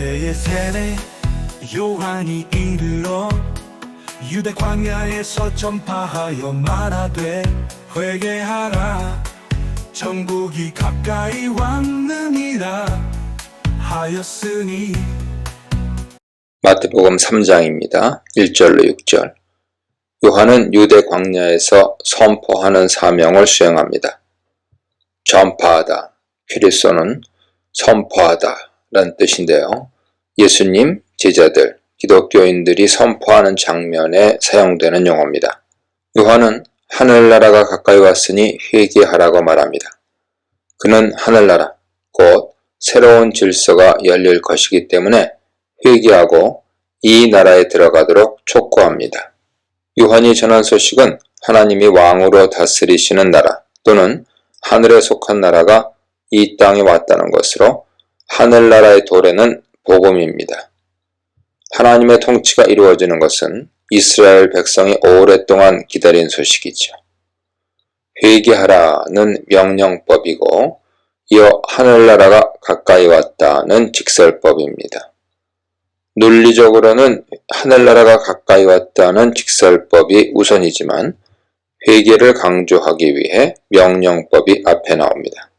그때의 세례 요한이 이르러 유대 광야에서 전파하여 말하되 회개하라 천국이 가까이 왔느니라 하였으니. 마태복음 3장입니다. 1절로 6절. 요한은 유대 광야에서 선포하는 사명을 수행합니다. 전파하다, 퀴리소는 선포하다 라는 뜻인데요. 예수님, 제자들, 기독교인들이 선포하는 장면에 사용되는 용어입니다. 요한은 하늘나라가 가까이 왔으니 회개하라고 말합니다. 그는 하늘나라, 곧 새로운 질서가 열릴 것이기 때문에 회개하고 이 나라에 들어가도록 촉구합니다. 요한이 전한 소식은 하나님이 왕으로 다스리시는 나라 또는 하늘에 속한 나라가 이 땅에 왔다는 것으로 하늘나라의 도래는 복음입니다. 하나님의 통치가 이루어지는 것은 이스라엘 백성이 오랫동안 기다린 소식이죠. 회개하라는 명령법이고 이어 하늘나라가 가까이 왔다는 직설법입니다. 논리적으로는 하늘나라가 가까이 왔다는 직설법이 우선이지만 회개를 강조하기 위해 명령법이 앞에 나옵니다.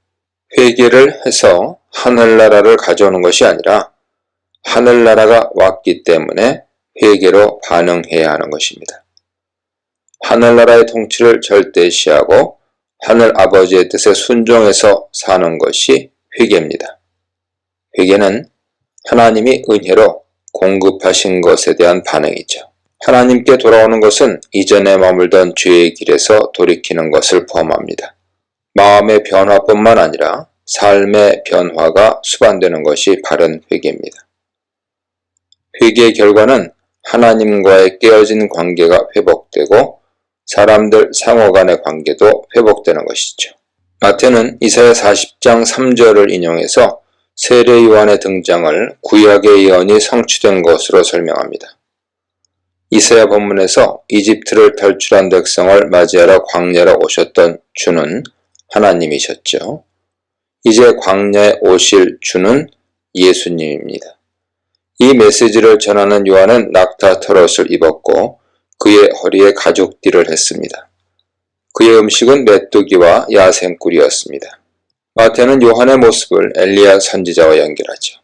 회개를 해서 하늘나라를 가져오는 것이 아니라 하늘나라가 왔기 때문에 회개로 반응해야 하는 것입니다. 하늘나라의 통치를 절대시하고 하늘 아버지의 뜻에 순종해서 사는 것이 회개입니다. 회개는 하나님이 은혜로 공급하신 것에 대한 반응이죠. 하나님께 돌아오는 것은 이전에 머물던 죄의 길에서 돌이키는 것을 포함합니다. 마음의 변화뿐만 아니라 삶의 변화가 수반되는 것이 바른 회개입니다. 회개의 결과는 하나님과의 깨어진 관계가 회복되고 사람들 상호 간의 관계도 회복되는 것이죠. 마태는 이사야 40장 3절을 인용해서 세례 요한의 등장을 구약의 예언이 성취된 것으로 설명합니다. 이사야 본문에서 이집트를 탈출한 백성을 맞이하러 광야로 오셨던 주는 하나님이셨죠. 이제 광야에 오실 주는 예수님입니다. 이 메시지를 전하는 요한은 낙타 털옷을 입었고 그의 허리에 가죽띠를 했습니다. 그의 음식은 메뚜기와 야생꿀이었습니다. 마태는 요한의 모습을 엘리야 선지자와 연결하죠.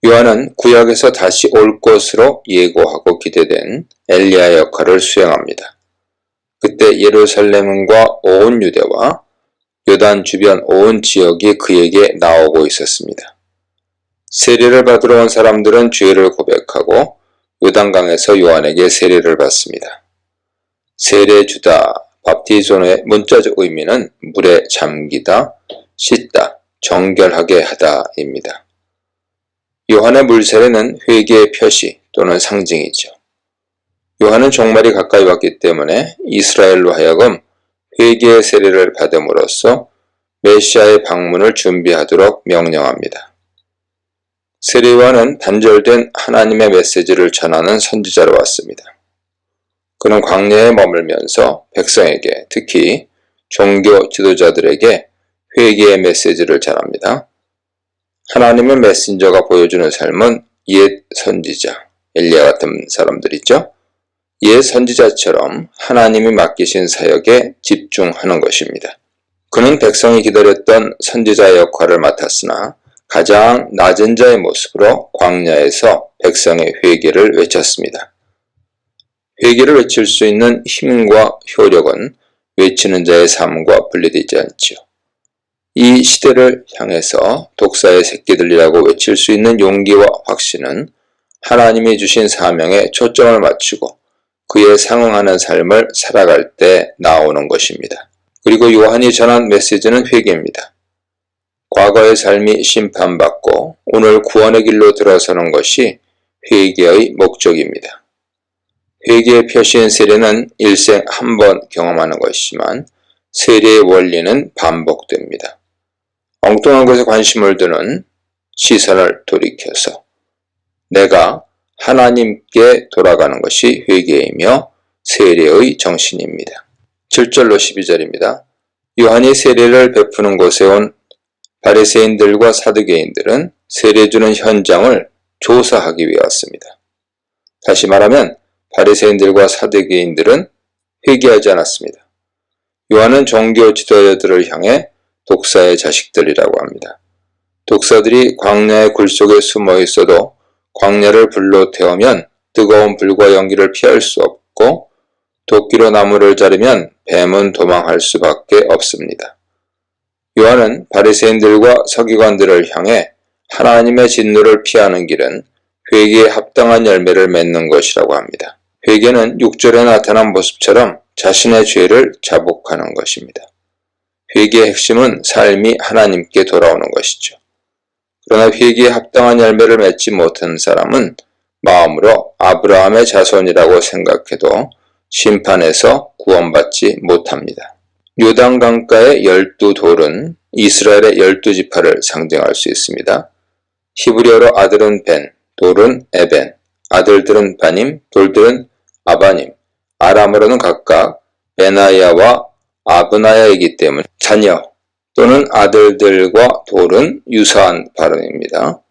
요한은 구약에서 다시 올 것으로 예고하고 기대된 엘리야의 역할을 수행합니다. 그때 예루살렘과 온 유대와 요단 주변 온 지역이 그에게 나오고 있었습니다. 세례를 받으러 온 사람들은 죄를 고백하고 요단강에서 요한에게 세례를 받습니다. 세례 주다, 밥티존의 문자적 의미는 물에 잠기다, 씻다, 정결하게 하다입니다. 요한의 물세례는 회개의 표시 또는 상징이죠. 요한은 종말이 가까이 왔기 때문에 이스라엘로 하여금 회개의 세례를 받음으로써 메시아의 방문을 준비하도록 명령합니다. 세례 요한은 단절된 하나님의 메시지를 전하는 선지자로 왔습니다. 그는 광야에 머물면서 백성에게, 특히 종교 지도자들에게 회개의 메시지를 전합니다. 하나님의 메신저가 보여주는 삶은 옛 선지자, 엘리야 같은 사람들이죠. 옛 선지자처럼 하나님이 맡기신 사역에 집중하는 것입니다. 그는 백성이 기다렸던 선지자의 역할을 맡았으나 가장 낮은 자의 모습으로 광야에서 백성의 회개를 외쳤습니다. 회개를 외칠 수 있는 힘과 효력은 외치는 자의 삶과 분리되지 않지요. 이 시대를 향해서 독사의 새끼들이라고 외칠 수 있는 용기와 확신은 하나님이 주신 사명에 초점을 맞추고 그에 상응하는 삶을 살아갈 때 나오는 것입니다. 그리고 요한이 전한 메시지는 회개입니다. 과거의 삶이 심판받고 오늘 구원의 길로 들어서는 것이 회개의 목적입니다. 회개의 표시인 세례는 일생 한 번 경험하는 것이지만 세례의 원리는 반복됩니다. 엉뚱한 것에 관심을 두는 시선을 돌이켜서 내가 하나님께 돌아가는 것이 회개이며 세례의 정신입니다. 7절로 12절입니다. 요한이 세례를 베푸는 곳에 온 바리새인들과 사두개인들은 세례 주는 현장을 조사하기 위해 왔습니다. 다시 말하면 바리새인들과 사두개인들은 회개하지 않았습니다. 요한은 종교 지도자들을 향해 독사의 자식들이라고 합니다. 독사들이 광야의 굴 속에 숨어 있어도 광야를 불로 태우면 뜨거운 불과 연기를 피할 수 없고 도끼로 나무를 자르면 뱀은 도망할 수밖에 없습니다. 요한은 바리새인들과 서기관들을 향해 하나님의 진노를 피하는 길은 회개에 합당한 열매를 맺는 것이라고 합니다. 회개는 6절에 나타난 모습처럼 자신의 죄를 자복하는 것입니다. 회개의 핵심은 삶이 하나님께 돌아오는 것이죠. 그러나 회개에 합당한 열매를 맺지 못한 사람은 마음으로 아브라함의 자손이라고 생각해도 심판에서 구원받지 못합니다. 요단강가의 12돌은 이스라엘의 12지파를 상징할 수 있습니다. 히브리어로 아들은 벤, 돌은 에벤, 아들들은 바님, 돌들은 아바님, 아람어로는 각각 베나야와 아브나야이기 때문에 자녀 또는 아들들과 돌은 유사한 발음입니다.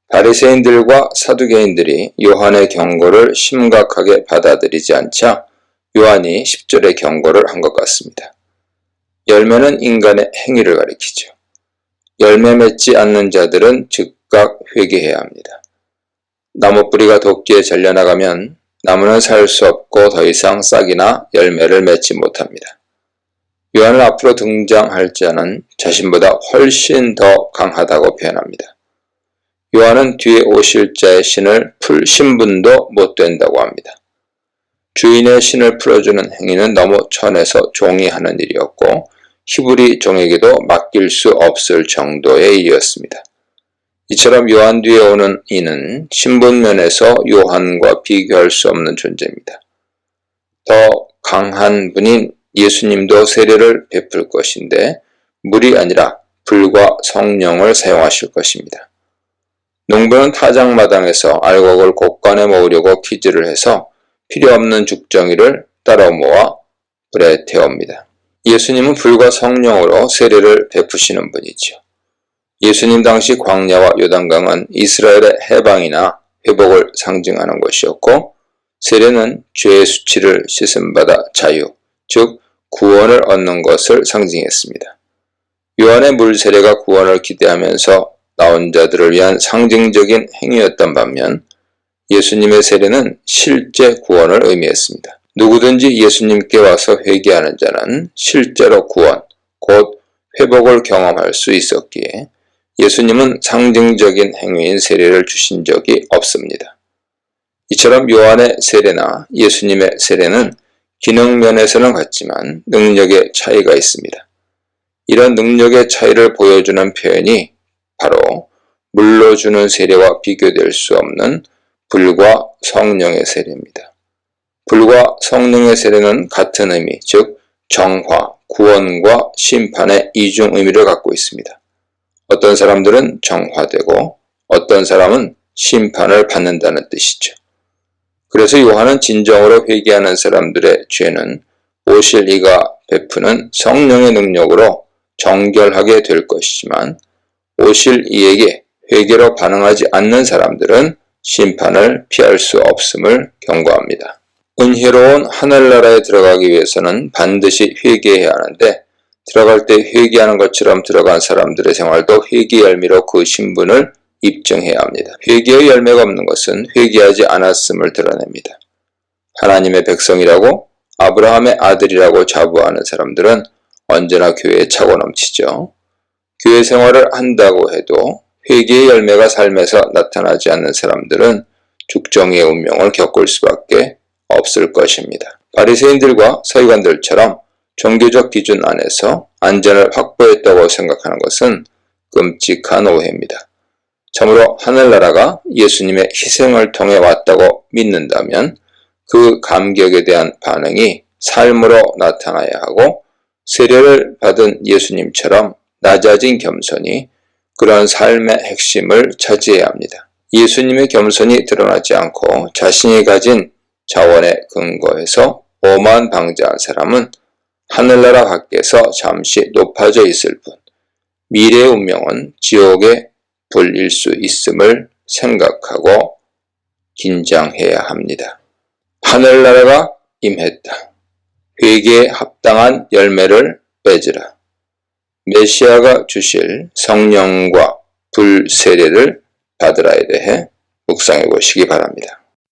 바리새인들과 사두개인들이 요한의 경고를 심각하게 받아들이지 않자 요한이 10절의 경고를 한 것 같습니다. 열매는 인간의 행위를 가리키죠. 열매 맺지 않는 자들은 즉각 회개해야 합니다. 나무 뿌리가 도끼에 잘려나가면 나무는 살 수 없고 더 이상 싹이나 열매를 맺지 못합니다. 요한은 앞으로 등장할 자는 자신보다 훨씬 더 강하다고 표현합니다. 요한은 뒤에 오실 자의 신을 풀 신분도 못 된다고 합니다. 주인의 신을 풀어주는 행위는 너무 천해서 종이 하는 일이었고 히브리 종에게도 맡길 수 없을 정도의 일이었습니다. 이처럼 요한 뒤에 오는 이는 신분면에서 요한과 비교할 수 없는 존재입니다. 더 강한 분인 예수님도 세례를 베풀 것인데 물이 아니라 불과 성령을 사용하실 것입니다. 농부는 타작마당에서 알곡을 곡간에 모으려고 퀴즈를 해서 필요 없는 죽정이를 따로 모아 불에 태웁니다. 예수님은 불과 성령으로 세례를 베푸시는 분이죠. 예수님 당시 광야와 요단강은 이스라엘의 해방이나 회복을 상징하는 것이었고 세례는 죄의 수치를 씻음받아 자유, 즉 구원을 얻는 것을 상징했습니다. 요한의 물 세례가 구원을 기대하면서 나온 자들을 위한 상징적인 행위였던 반면 예수님의 세례는 실제 구원을 의미했습니다. 누구든지 예수님께 와서 회개하는 자는 실제로 구원, 곧 회복을 경험할 수 있었기에 예수님은 상징적인 행위인 세례를 주신 적이 없습니다. 이처럼 요한의 세례나 예수님의 세례는 기능면에서는 같지만 능력의 차이가 있습니다. 이런 능력의 차이를 보여주는 표현이 바로 물로 주는 세례와 비교될 수 없는 불과 성령의 세례입니다. 불과 성령의 세례는 같은 의미, 즉 정화, 구원과 심판의 이중 의미를 갖고 있습니다. 어떤 사람들은 정화되고 어떤 사람은 심판을 받는다는 뜻이죠. 그래서 요한은 진정으로 회개하는 사람들의 죄는 오실 이가 베푸는 성령의 능력으로 정결하게 될 것이지만 오실 이에게 회개로 반응하지 않는 사람들은 심판을 피할 수 없음을 경고합니다. 은혜로운 하늘나라에 들어가기 위해서는 반드시 회개해야 하는데 들어갈 때 회개하는 것처럼 들어간 사람들의 생활도 회개 열매로 그 신분을 입증해야 합니다. 회개의 열매가 없는 것은 회개하지 않았음을 드러냅니다. 하나님의 백성이라고 아브라함의 아들이라고 자부하는 사람들은 언제나 교회에 차고 넘치죠. 교회 생활을 한다고 해도 회개의 열매가 삶에서 나타나지 않는 사람들은 죽정의 운명을 겪을 수밖에 없을 것입니다. 바리새인들과 서기관들처럼 종교적 기준 안에서 안전을 확보했다고 생각하는 것은 끔찍한 오해입니다. 참으로 하늘나라가 예수님의 희생을 통해 왔다고 믿는다면 그 감격에 대한 반응이 삶으로 나타나야 하고 세례를 받은 예수님처럼 낮아진 겸손이 그런 삶의 핵심을 차지해야 합니다. 예수님의 겸손이 드러나지 않고 자신이 가진 자원에 근거해서 오만방자한 사람은 하늘나라 밖에서 잠시 높아져 있을 뿐 미래의 운명은 지옥의 불일 수 있음을 생각하고 긴장해야 합니다. 하늘나라가 임했다. 회개에 합당한 열매를 맺으라. 메시아가 주실 성령과 불 세례를 받으라에 대해 묵상해 보시기 바랍니다.